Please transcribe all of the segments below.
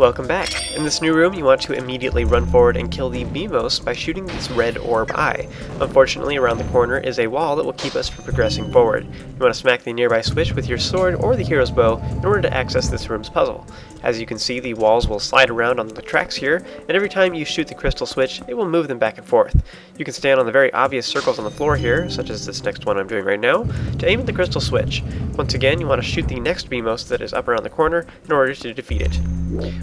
Welcome back. In this new room, you want to immediately run forward and kill the Beamos by shooting this red orb eye. Unfortunately, around the corner is a wall that will keep us from progressing forward. You want to smack the nearby switch with your sword or the hero's bow in order to access this room's puzzle. As you can see, the walls will slide around on the tracks here, and every time you shoot the crystal switch, it will move them back and forth. You can stand on the very obvious circles on the floor here, such as this next one I'm doing right now, to aim at the crystal switch. Once again, you want to shoot the next Beamos that is up around the corner in order to defeat it.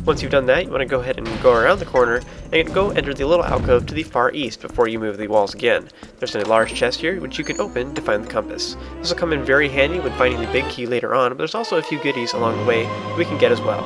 Once you've done that, you want to go ahead and go around the corner and go enter the little alcove to the far east before you move the walls again. There's a large chest here which you can open to find the compass. This will come in very handy when finding the big key later on, but there's also a few goodies along the way we can get as well.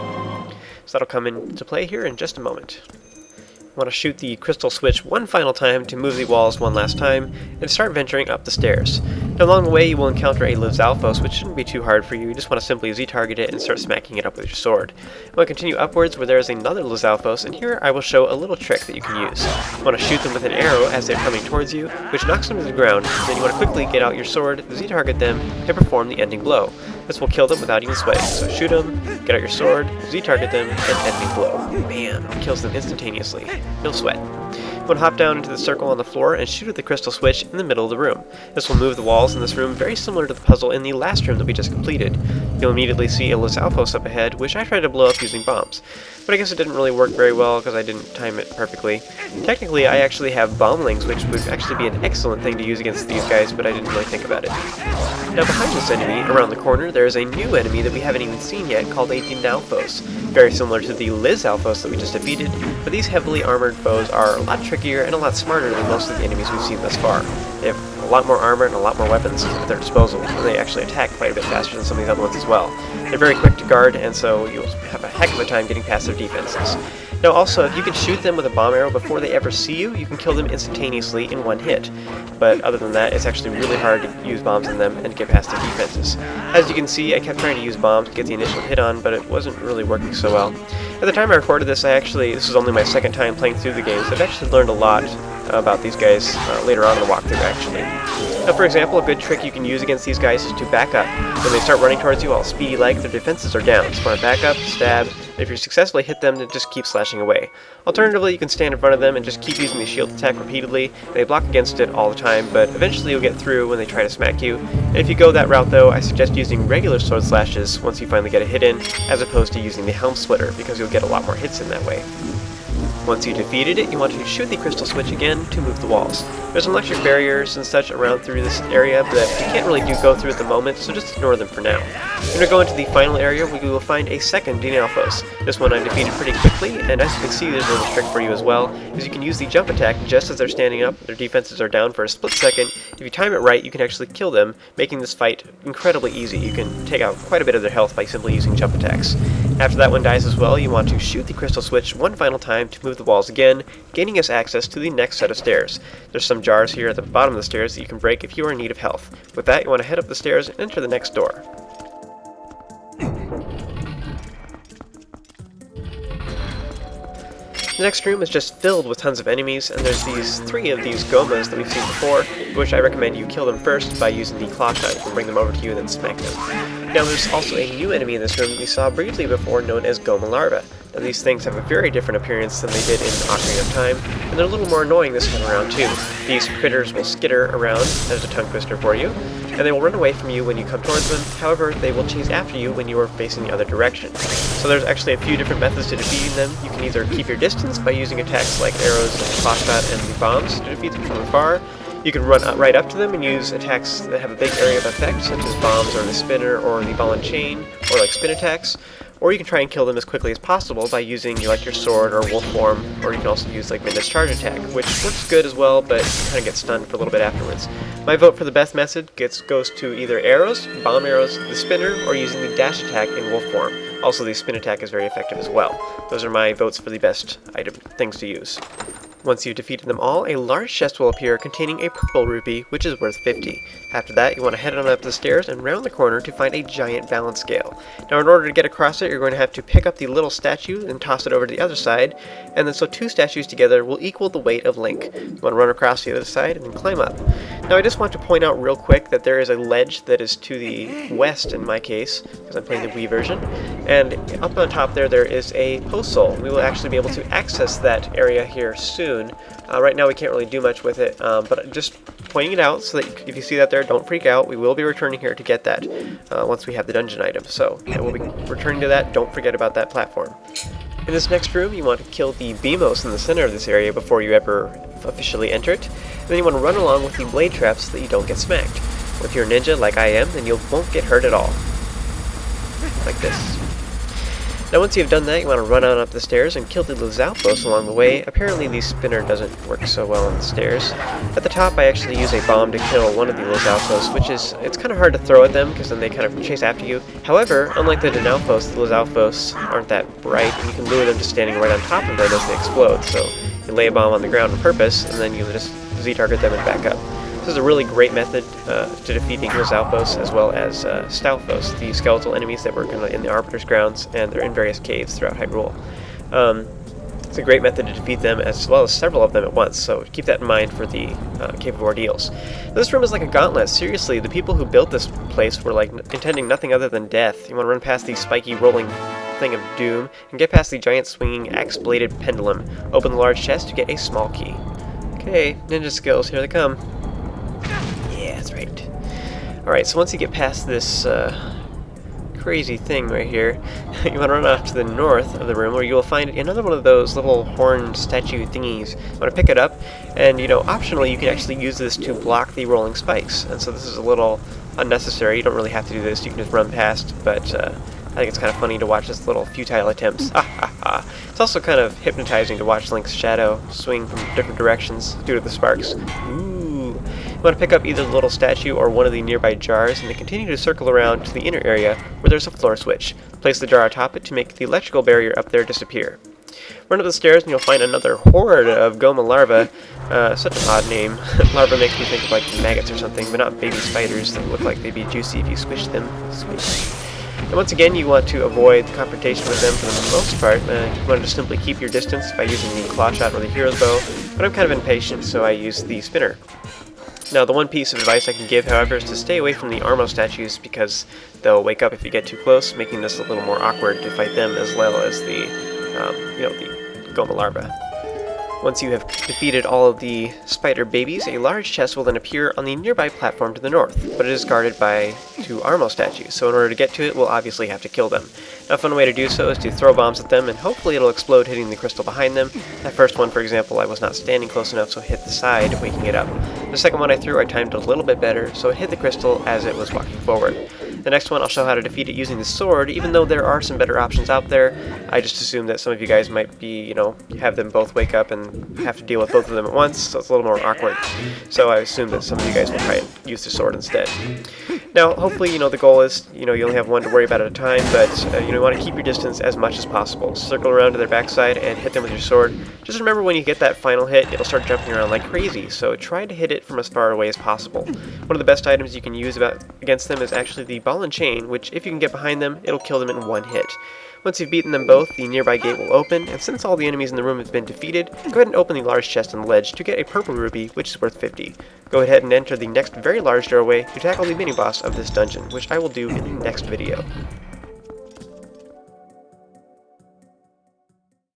So that'll come into play here in just a moment. You want to shoot the crystal switch one final time to move the walls one last time, and start venturing up the stairs. Now along the way you will encounter a Dynalfos, which shouldn't be too hard for you. You just want to simply Z-target it and start smacking it up with your sword. You want to continue upwards where there is another Dynalfos, and here I will show a little trick that you can use. You want to shoot them with an arrow as they're coming towards you, which knocks them to the ground. Then you want to quickly get out your sword, Z-target them, and perform the ending blow. This will kill them without even sweating. So shoot them, get out your sword, Z-target them, and ending blow. Bam! Kills them instantaneously. No sweat. You want to hop down into the circle on the floor and shoot at the crystal switch in the middle of the room. This will move the walls in this room very similar to the puzzle in the last room that we just completed. You'll immediately see a Dynalfos up ahead, which I tried to blow up using bombs. But I guess it didn't really work very well because I didn't time it perfectly. Technically, I actually have bombings, which would actually be an excellent thing to use against these guys, but I didn't really think about it. Now behind this enemy, around the corner, there is a new enemy that we haven't even seen yet called a Dynalfos. Very similar to the Dynalfos that we just defeated, but these heavily armored foes are a lot trickier and a lot smarter than most of the enemies we've seen thus far. They have a lot more armor and a lot more weapons at their disposal, and they actually attack quite a bit faster than some of the other ones as well. They're very quick to guard, and so you'll have a heck of a time getting past their defenses. Now also, if you can shoot them with a bomb arrow before they ever see you, you can kill them instantaneously in one hit. But other than that, it's actually really hard to use bombs in them and get past their defenses. As you can see, I kept trying to use bombs to get the initial hit on, but it wasn't really working so well. At the time I recorded this, this was only my second time playing through the game, so I've actually learned a lot about these guys later on in the walkthrough actually. Now for example, a good trick you can use against these guys is to back up. When they start running towards you all speedy like, their defenses are down, so you want to back up, stab, and if you successfully hit them, then just keep slashing away. Alternatively, you can stand in front of them and just keep using the shield attack repeatedly. They block against it all the time, but eventually you'll get through when they try to smack you. And if you go that route though, I suggest using regular sword slashes once you finally get a hit in, as opposed to using the helm splitter, because you'll get a lot more hits in that way. Once you defeated it, you want to shoot the crystal switch again to move the walls. There's some electric barriers and such around through this area, but you can't really go through at the moment, so just ignore them for now. We're going to go into the final area where we will find a second Dynalfos. This one I defeated pretty quickly, and as you can see, there's a little trick for you as well, is you can use the jump attack just as they're standing up. Their defenses are down for a split second. If you time it right, you can actually kill them, making this fight incredibly easy. You can take out quite a bit of their health by simply using jump attacks. After that one dies as well, you want to shoot the crystal switch one final time to move the walls again, gaining us access to the next set of stairs. There's some jars here at the bottom of the stairs that you can break if you are in need of health. With that, you want to head up the stairs and enter the next door. The next room is just filled with tons of enemies, and there's three of these Gohmas that we've seen before, which I recommend you kill them first by using the claw shot. You can bring them over to you and then smack them. Now there's also a new enemy in this room that we saw briefly before known as Gohma Larva. Now these things have a very different appearance than they did in Ocarina of Time, and they're a little more annoying this time around too. These critters will skitter around, there's a tongue twister for you, and they will run away from you when you come towards them. However, they will chase after you when you are facing the other direction. So there's actually a few different methods to defeating them. You can either keep your distance by using attacks like arrows, and claw shot, and the bombs to defeat them from afar. You can run right up to them and use attacks that have a big area of effect, such as bombs or the spinner or the ball and chain, or like spin attacks. Or you can try and kill them as quickly as possible by using your sword or wolf form, or you can also use Midna's charge attack, which works good as well, but you kind of get stunned for a little bit afterwards. My vote for the best method goes to either arrows, bomb arrows, the spinner, or using the dash attack in wolf form. Also, the spin attack is very effective as well. Those are my votes for the best things to use. Once you've defeated them all, a large chest will appear containing a purple rupee, which is worth 50. After that, you want to head on up the stairs and round the corner to find a giant balance scale. Now, in order to get across it, you're going to have to pick up the little statue and toss it over to the other side, and then so two statues together will equal the weight of Link. You want to run across the other side and then climb up. Now I just want to point out real quick that there is a ledge that is to the west in my case, because I'm playing the Wii version, and up on top there is a post soul. We will actually be able to access that area here soon. Right now we can't really do much with it, but just pointing it out so that if you see that there, don't freak out. We will be returning here to get that once we have the dungeon item. So yeah, we'll be returning to that. Don't forget about that platform. In this next room, you want to kill the Beamos in the center of this area before you ever officially enter it. And then you want to run along with the blade traps so that you don't get smacked. If you're a ninja like I am, then you won't get hurt at all. Like this. Now once you've done that, you want to run on up the stairs and kill the Dynalfos along the way. Apparently the spinner doesn't work so well on the stairs. At the top I actually use a bomb to kill one of the Dynalfos, which is, it's kind of hard to throw at them because then they kind of chase after you. However, unlike the Dynalfos aren't that bright, and you can lure them to standing right on top of them as they explode. So you lay a bomb on the ground on purpose, and then you just Z-target them and back up. This is a really great method to defeating Dynalfos as well as Stalfos, the skeletal enemies that were in the Arbiter's grounds, and they're in various caves throughout Hyrule. It's a great method to defeat them as well as several of them at once, so keep that in mind for the Cave of Ordeals. This room is like a gauntlet. Seriously, the people who built this place were like intending nothing other than death. You want to run past the spiky rolling thing of doom and get past the giant swinging axe-bladed pendulum. Open the large chest to get a small key. Okay, ninja skills, here they come. That's right. Alright, so once you get past this crazy thing right here, you want to run off to the north of the room where you will find another one of those little horn statue thingies. You want to pick it up, and optionally you can actually use this to block the rolling spikes. And so this is a little unnecessary. You don't really have to do this. You can just run past, but I think it's kind of funny to watch this little futile attempts. It's also kind of hypnotizing to watch Link's shadow swing from different directions due to the sparks. You want to pick up either the little statue or one of the nearby jars and then continue to circle around to the inner area where there's a floor switch. Place the jar atop it to make the electrical barrier up there disappear. Run up the stairs and you'll find another horde of Gohma Larva. Such an odd name. Larva makes me think of like maggots or something, but not baby spiders that look like they'd be juicy if you squish them. Squish. And once again, you want to avoid the confrontation with them for the most part. You want to just simply keep your distance by using the claw shot or the hero's bow, but I'm kind of impatient, so I use the spinner. Now, the one piece of advice I can give, however, is to stay away from the Armos statues because they'll wake up if you get too close, making this a little more awkward to fight them as well as the, the Gohma Larva. Once you have defeated all of the spider babies, a large chest will then appear on the nearby platform to the north, but it is guarded by two Armos statues, so in order to get to it, we'll obviously have to kill them. Now, a fun way to do so is to throw bombs at them, and hopefully it'll explode hitting the crystal behind them. That first one, for example, I was not standing close enough, so it hit the side, waking it up. The second one I threw, I timed a little bit better, so it hit the crystal as it was walking forward. The next one, I'll show how to defeat it using the sword. Even though there are some better options out there, I just assume that some of you guys might be, have them both wake up and have to deal with both of them at once, so it's a little more awkward. So I assume that some of you guys will try and use the sword instead. Now, hopefully, the goal is, you only have one to worry about at a time, but, you want to keep your distance as much as possible. Circle around to their backside and hit them with your sword. Just remember when you get that final hit, it'll start jumping around like crazy, so try to hit it from as far away as possible. One of the best items you can use against them is actually the ball and chain, which if you can get behind them, it'll kill them in one hit. Once you've beaten them both, the nearby gate will open, and since all the enemies in the room have been defeated, go ahead and open the large chest on the ledge to get a purple rupee, which is worth 50. Go ahead and enter the next very large doorway to tackle the mini-boss of this dungeon, which I will do in the next video.